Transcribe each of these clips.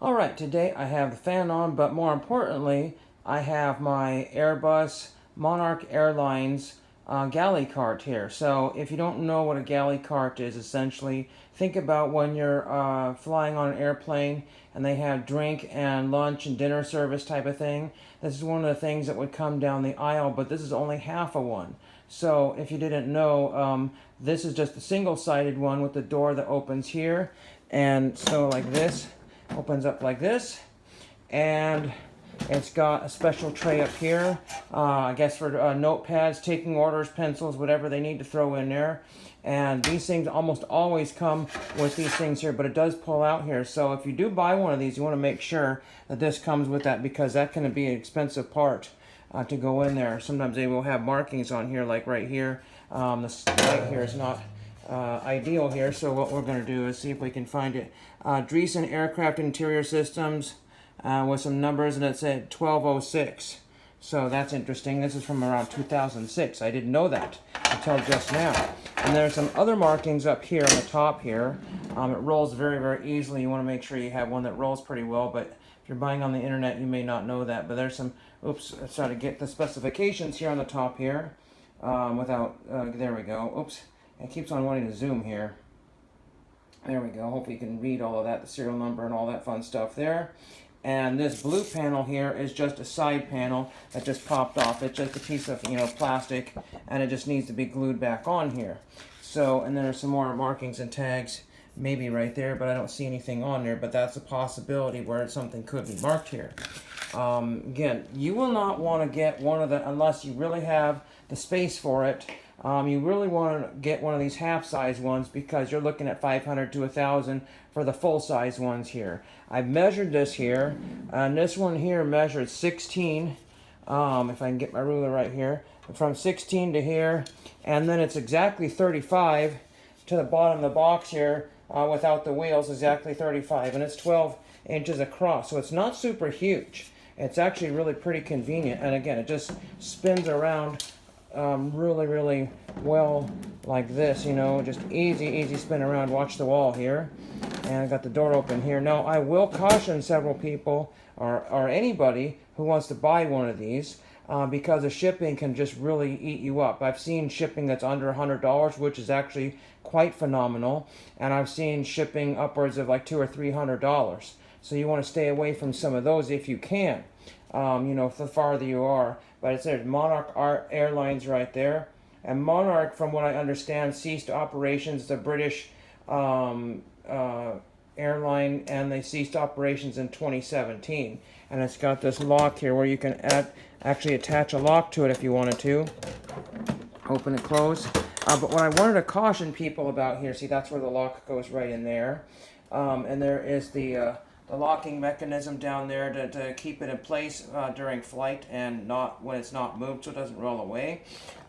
All right, today I have the fan on, but more importantly, I have my Airbus Monarch Airlines galley cart here. So if you don't know what a galley cart is, essentially, think about when you're flying on an airplane and they have drink and lunch and dinner service type of thing. This is one of the things that would come down the aisle, but this is only half of one. So if you didn't know, this is just a single-sided one with the door that opens here. And so like this opens up like this, and it's got a special tray up here, I guess for notepads, taking orders, pencils, whatever they need to throw in there. And these things almost always come with these things here, but it does pull out here. So if you do buy one of these, you want to make sure that this comes with that, because that can be an expensive part to go in there. Sometimes they will have markings on here, like right here. The light here is not ideal here, so what we're going to do is see if we can find it. Dreesen Aircraft Interior Systems with some numbers, and it said 1206. So that's interesting. This is from around 2006. I didn't know that until just now. And there's some other markings up here on the top here. It rolls very, very easily. You want to make sure you have one that rolls pretty well, but if you're buying on the internet, you may not know that. But there's some, oops, let's try to get the specifications here on the top here there we go. Oops. It keeps on wanting to zoom here. There we go. Hopefully you can read all of that, the serial number and all that fun stuff there. And this blue panel here is just a side panel that just popped off. It's just a piece of, plastic, and it just needs to be glued back on here. So, and then there's some more markings and tags maybe right there, but I don't see anything on there, but that's a possibility where something could be marked here. Again, you will not want to get one of the, unless you really have the space for it. You really want to get one of these half-size ones, because you're looking at 500 to 1,000 for the full-size ones here. I've measured this here, and this one here measured 16, if I can get my ruler right here, from 16 to here, and then it's exactly 35 to the bottom of the box here, without the wheels, exactly 35, and it's 12 inches across, so it's not super huge. It's actually really pretty convenient, and again, it just spins around really, really well like this, just easy spin around. Watch the wall here. And I got the door open here. Now, I will caution several people or anybody who wants to buy one of these, because the shipping can just really eat you up. I've seen shipping that's under $100, which is actually quite phenomenal, and I've seen shipping upwards of like $200 or $300. So you want to stay away from some of those if you can, the farther you are. But it says Monarch Airlines right there. And Monarch, from what I understand, ceased operations. The British airline, and they ceased operations in 2017. And it's got this lock here where you can actually attach a lock to it if you wanted to. Open and close. But what I wanted to caution people about here, see, that's where the lock goes right in there. And there is the locking mechanism down there to keep it in place during flight, and not when it's not moved, so it doesn't roll away.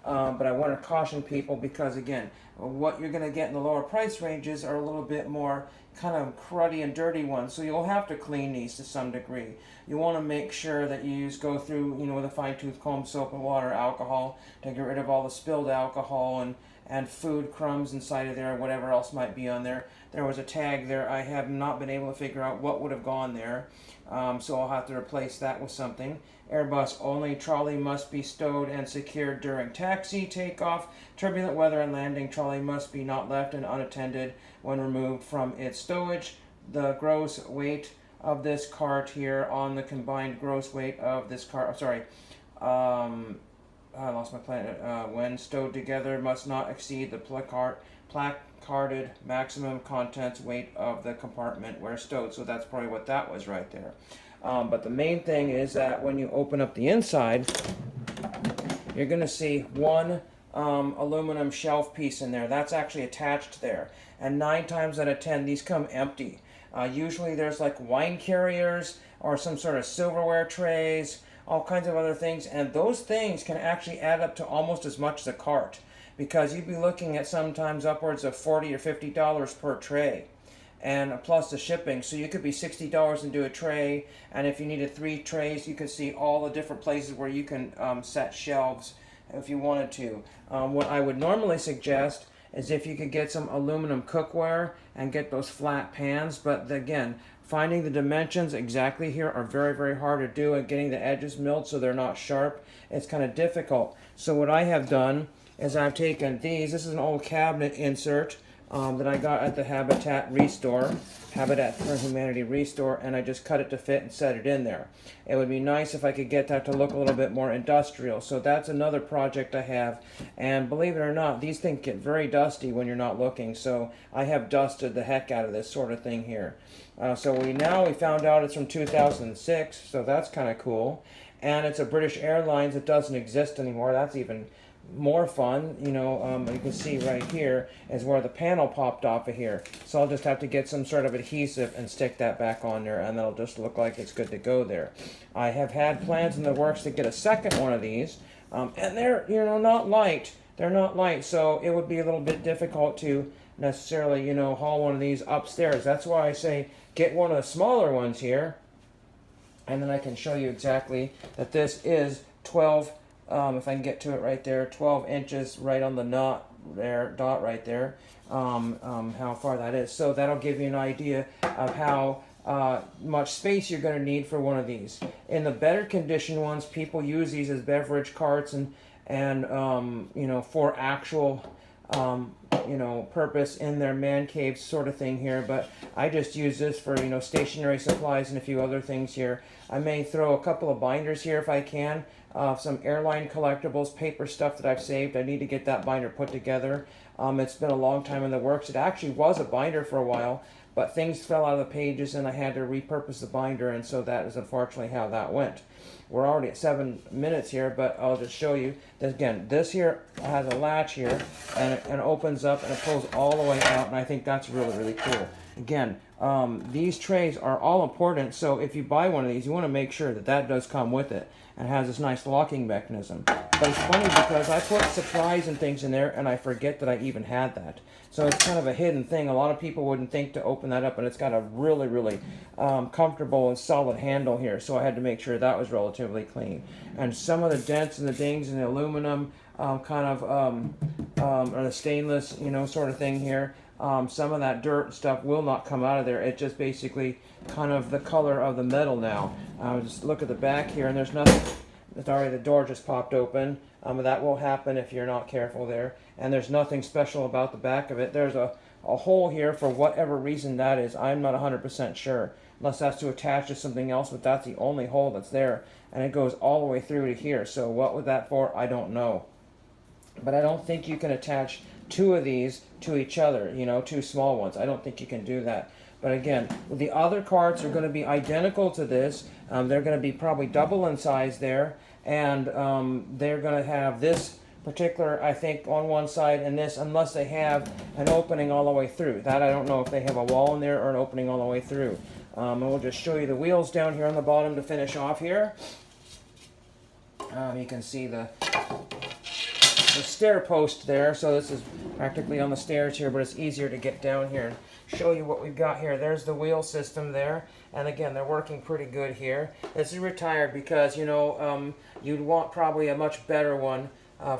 But I want to caution people, because again, what you're going to get in the lower price ranges are a little bit more kind of cruddy and dirty ones, so you'll have to clean these to some degree. You want to make sure that you go through, with a fine-tooth comb, soap and water, alcohol, to get rid of all the spilled alcohol and food crumbs inside of there, or whatever else might be on there. There was a tag there. I have not been able to figure out what would have gone there, so I'll have to replace that with something. Airbus only. Trolley must be stowed and secured during taxi, takeoff, turbulent weather, and landing. Trolley must be not left and unattended when removed from its stowage. The gross weight of this cart here, on the combined gross weight of this cart, I lost my planet. When stowed together, must not exceed the placarded maximum contents weight of the compartment where stowed. So that's probably what that was right there. But the main thing is that when you open up the inside, you're going to see one aluminum shelf piece in there. That's actually attached there. And 9 times out of 10, these come empty. Usually there's like wine carriers or some sort of silverware trays, all kinds of other things, and those things can actually add up to almost as much as a cart, because you'd be looking at sometimes upwards of $40 or $50 per tray, and plus the shipping. So you could be $60 into a tray, and if you needed 3 trays, you could see all the different places where you can set shelves if you wanted to. What I would normally suggest is if you could get some aluminum cookware and get those flat pans, but again, finding the dimensions exactly here are very, very hard to do, and getting the edges milled so they're not sharp, it's kind of difficult. So what I have done is I've taken these. This is an old cabinet insert that I got at the Habitat for Humanity Restore, and I just cut it to fit and set it in there. It would be nice if I could get that to look a little bit more industrial. So that's another project I have, and believe it or not, these things get very dusty when you're not looking, so I have dusted the heck out of this sort of thing here. So we found out it's from 2006, so that's kind of cool. And it's a British Airlines. It doesn't exist anymore. That's even more fun. You can see right here is where the panel popped off of here. So I'll just have to get some sort of adhesive and stick that back on there, and that'll just look like it's good to go there. I have had plans in the works to get a second one of these, and they're not light. They're not light, so it would be a little bit difficult to necessarily haul one of these upstairs. That's why I say get one of the smaller ones here, and then I can show you exactly that this is 12, if I can get to it right there, 12 inches right on the dot right there, how far that is. So that'll give you an idea of how much space you're going to need for one of these. In the better condition ones, people use these as beverage carts and for actual purpose in their man cave sort of thing here, but I just use this for stationary supplies and a few other things here. I may throw a couple of binders here if I can, some airline collectibles, paper stuff that I've saved. I need to get that binder put together. It's been a long time in the works. It actually was a binder for a while, but things fell out of the pages and I had to repurpose the binder, and so that is unfortunately how that went. We're already at 7 minutes here, but I'll just show you that again. This here has a latch here, and it opens up and it pulls all the way out, and I think that's really, really cool. Again, these trays are all important, so if you buy one of these, you want to make sure that that does come with it and has this nice locking mechanism. But it's funny because I put supplies and things in there and I forget that I even had that. So it's kind of a hidden thing. A lot of people wouldn't think to open that up, and it's got a really, really comfortable and solid handle here. So I had to make sure that was relatively clean. And some of the dents and the dings in the aluminum or the stainless, sort of thing here, some of that dirt and stuff will not come out of there. It's just basically kind of the color of the metal now. Just look at the back here, and there's nothing. Sorry, the door just popped open. That will happen if you're not careful there. And there's nothing special about the back of it. There's a hole here for whatever reason that is. I'm not 100% sure, unless that's to attach to something else, but that's the only hole that's there. And it goes all the way through to here. So what was that for? I don't know. But I don't think you can attach two of these to each other, two small ones. I don't think you can do that. But again, the other carts are going to be identical to this. They're going to be probably double in size there. And they're going to have this particular, I think, on one side and this, unless they have an opening all the way through. That I don't know if they have a wall in there or an opening all the way through. And we'll just show you the wheels down here on the bottom to finish off here. You can see the stair post there, so this is practically on the stairs here, but it's easier to get down here and show you what we've got here. There's the wheel system there, and again, they're working pretty good here. This is retired because you'd want probably a much better one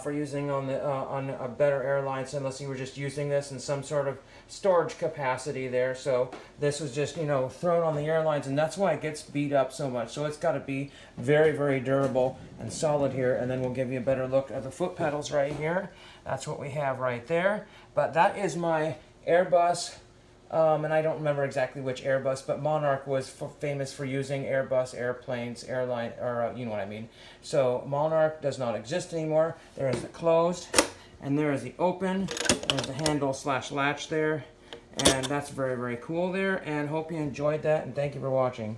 for using on a better airlines, unless you were just using this in some sort of storage capacity there. So this was just thrown on the airlines, and that's why it gets beat up so much. So it's got to be very, very durable and solid here. And then we'll give you a better look at the foot pedals right here. That's what we have right there. But that is my Airbus. And I don't remember exactly which Airbus, but Monarch was famous for using Airbus airplanes, airline, or you know what I mean. So Monarch does not exist anymore. There is the closed, and there is the open. There's the handle / latch there, and that's very, very cool there. And hope you enjoyed that, and thank you for watching.